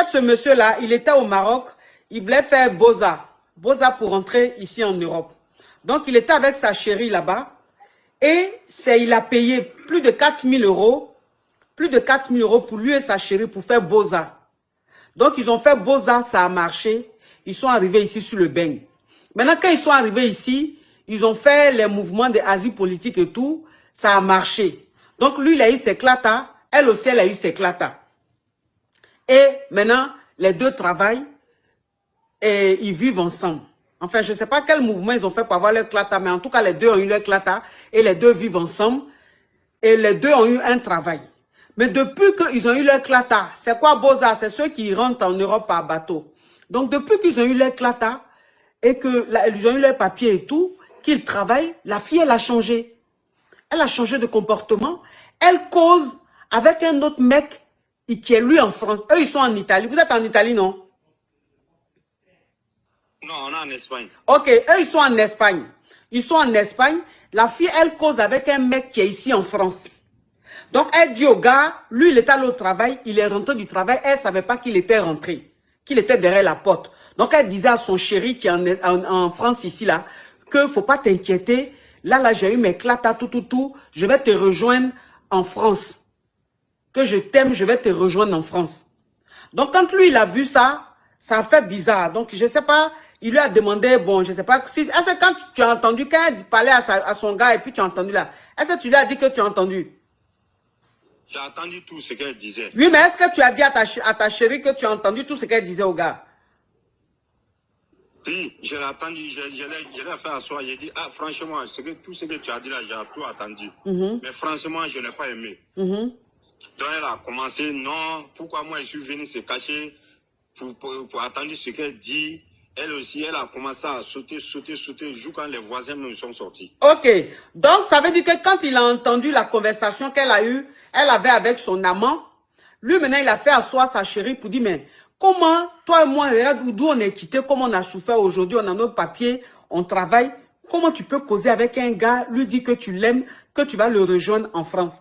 Ce monsieur-là, il était au Maroc, il voulait faire Beaux-Arts pour rentrer ici en Europe. Donc, il était avec sa chérie là-bas et il a payé plus de 4 000 euros, pour lui et sa chérie pour faire Beaux-Arts. Donc, ils ont fait Beaux-Arts, ça a marché. Ils sont arrivés ici sur le beigne. Maintenant, quand ils sont arrivés ici, ils ont fait les mouvements d'asile politique et tout, ça a marché. Donc, lui, il a eu ses clatas, elle aussi, elle a eu ses clatas. Et maintenant, les deux travaillent et ils vivent ensemble. Enfin, je ne sais pas quel mouvement ils ont fait pour avoir leur clata, mais en tout cas, les deux ont eu leur clata et les deux vivent ensemble et les deux ont eu un travail. Mais depuis qu'ils ont eu leur clata, c'est quoi Beaux-Arts? C'est ceux qui rentrent en Europe par bateau. Donc, depuis qu'ils ont eu leur clata et qu'ils ont eu leur papier et tout, qu'ils travaillent, la fille, elle a changé. Elle a changé de comportement. Elle cause avec un autre mec qui est lui en France. Eux, ils sont en Italie. Vous êtes en Italie, non? Non, on est en Espagne. Ok, eux, ils sont en Espagne. Ils sont en Espagne. La fille, elle cause avec un mec qui est ici en France. Donc, elle dit au gars, lui, il est allé au travail, il est rentré du travail, elle ne savait pas qu'il était rentré, qu'il était derrière la porte. Donc, elle disait à son chéri qui est en France ici, là, que faut pas t'inquiéter. Là, j'ai eu mes clatas, tout. Je vais te rejoindre en France. Que je t'aime, je vais te rejoindre en France. Donc, quand lui, il a vu ça, ça a fait bizarre. Donc, je ne sais pas, il lui a demandé, bon, je ne sais pas, est-ce que quand tu as entendu, quand elle parlait à son gars et puis tu as entendu là, est-ce que tu lui as dit que tu as entendu? J'ai entendu tout ce qu'elle disait. Oui, mais est-ce que tu as dit à ta chérie que tu as entendu tout ce qu'elle disait au gars? Si, je l'ai entendu, je l'ai fait asseoir, j'ai dit, ah, franchement, tout ce que tu as dit là, j'ai tout entendu. Mais franchement, je n'ai pas aimé. Donc elle a commencé, non, pourquoi moi je suis venu se cacher pour attendre ce qu'elle dit. Elle aussi, elle a commencé à sauter, jusqu'à quand les voisins me sont sortis. Ok, donc ça veut dire que quand il a entendu la conversation qu'elle a eue, elle avait avec son amant, lui maintenant il a fait asseoir sa chérie pour dire, mais comment toi et moi, regarde d'où on est quitté, comment on a souffert aujourd'hui, on a nos papiers, on travaille, comment tu peux causer avec un gars, lui dire que tu l'aimes, que tu vas le rejoindre en France.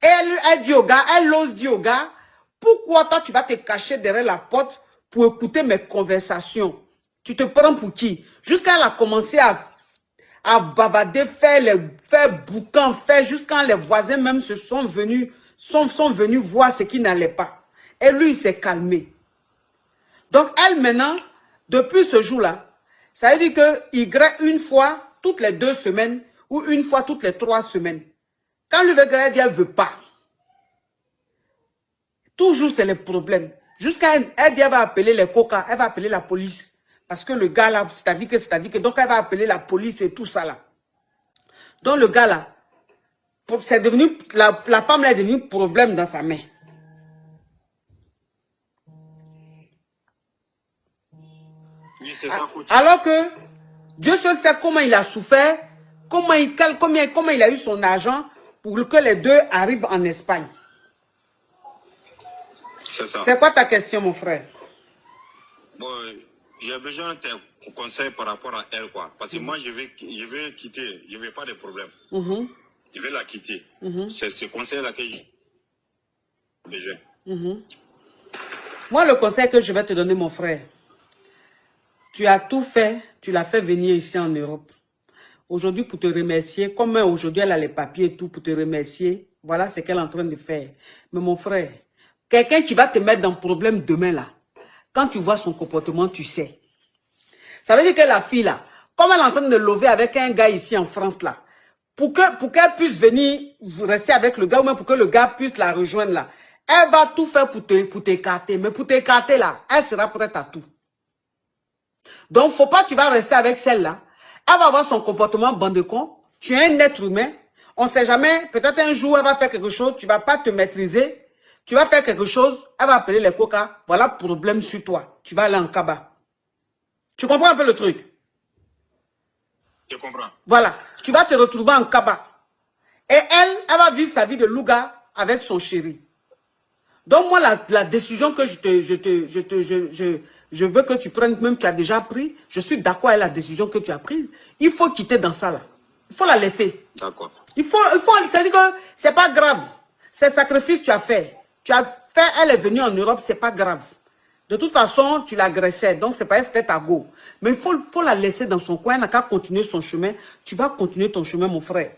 Et elle dit au gars, elle ose dire au gars, pourquoi toi tu vas te cacher derrière la porte pour écouter mes conversations? Tu te prends pour qui? Jusqu'à elle a commencé à bavarder, faire boucan, jusqu'à les voisins même sont venus voir ce qui n'allait pas. Et lui, il s'est calmé. Donc, elle maintenant, depuis ce jour-là, ça veut dire qu'il grève une fois toutes les 2 semaines ou une fois toutes les 3 semaines. Quand lui veut grève, elle ne veut pas. Toujours, c'est le problème. Jusqu'à elle dit, elle va appeler les coca, elle va appeler la police. Parce que le gars là, c'est-à-dire que, donc elle va appeler la police et tout ça là. Donc le gars là, c'est devenu, la femme là est devenue problème dans sa main. Oui, c'est ça, coach. Alors que Dieu seul sait comment il a souffert, comment il a eu son argent pour que les deux arrivent en Espagne. C'est ça. C'est quoi ta question, mon frère? Bon, j'ai besoin de tes conseils par rapport à elle, quoi. Parce que moi, je vais quitter. Je ne veux pas de problème. Je vais la quitter. C'est ce conseil-là que j'ai besoin. Moi, le conseil que je vais te donner, mon frère, tu as tout fait, tu l'as fait venir ici en Europe. Aujourd'hui, pour te remercier, comme aujourd'hui, elle a les papiers et tout, pour te remercier, voilà ce qu'elle est en train de faire. Mais mon frère, quelqu'un qui va te mettre dans le problème demain, là, quand tu vois son comportement, tu sais. Ça veut dire que la fille, là, comme elle est en train de lever avec un gars ici en France, là, pour qu'elle puisse venir rester avec le gars, ou même pour que le gars puisse la rejoindre, là, elle va tout faire pour t'écarter. Mais pour t'écarter, là, elle sera prête à tout. Donc, faut pas que tu vas rester avec celle-là. Elle va avoir son comportement bande de con. Tu es un être humain. On ne sait jamais, peut-être un jour, elle va faire quelque chose, tu ne vas pas te maîtriser. Tu vas faire quelque chose, elle va appeler les coca. Voilà problème sur toi. Tu vas aller en cabas. Tu comprends un peu le truc? Je comprends. Voilà. Tu vas te retrouver en cabas. Et elle va vivre sa vie de louga avec son chéri. Donc moi, la décision que je veux que tu prennes, même tu as déjà pris, je suis d'accord avec la décision que tu as prise. Il faut quitter dans ça là. Il faut la laisser. D'accord. C'est-à-dire que c'est pas grave. C'est sacrifice que tu as fait. Elle est venue en Europe, c'est pas grave. De toute façon, tu l'agressais, donc c'est pas c'était ta go. Mais il faut la laisser dans son coin, elle n'a qu'à continuer son chemin. Tu vas continuer ton chemin, mon frère.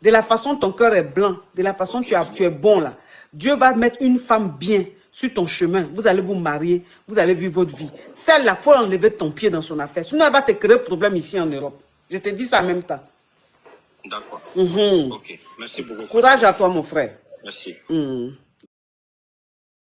De la façon ton cœur est blanc, de la façon tu es bon là. Dieu va mettre une femme bien sur ton chemin. Vous allez vous marier, vous allez vivre votre vie. Celle-là, il faut enlever ton pied dans son affaire. Sinon, elle va te créer problème ici en Europe. Je te dis ça en même temps. D'accord. Mhm. Ok, merci beaucoup. Courage à toi, mon frère. Merci. Mhm.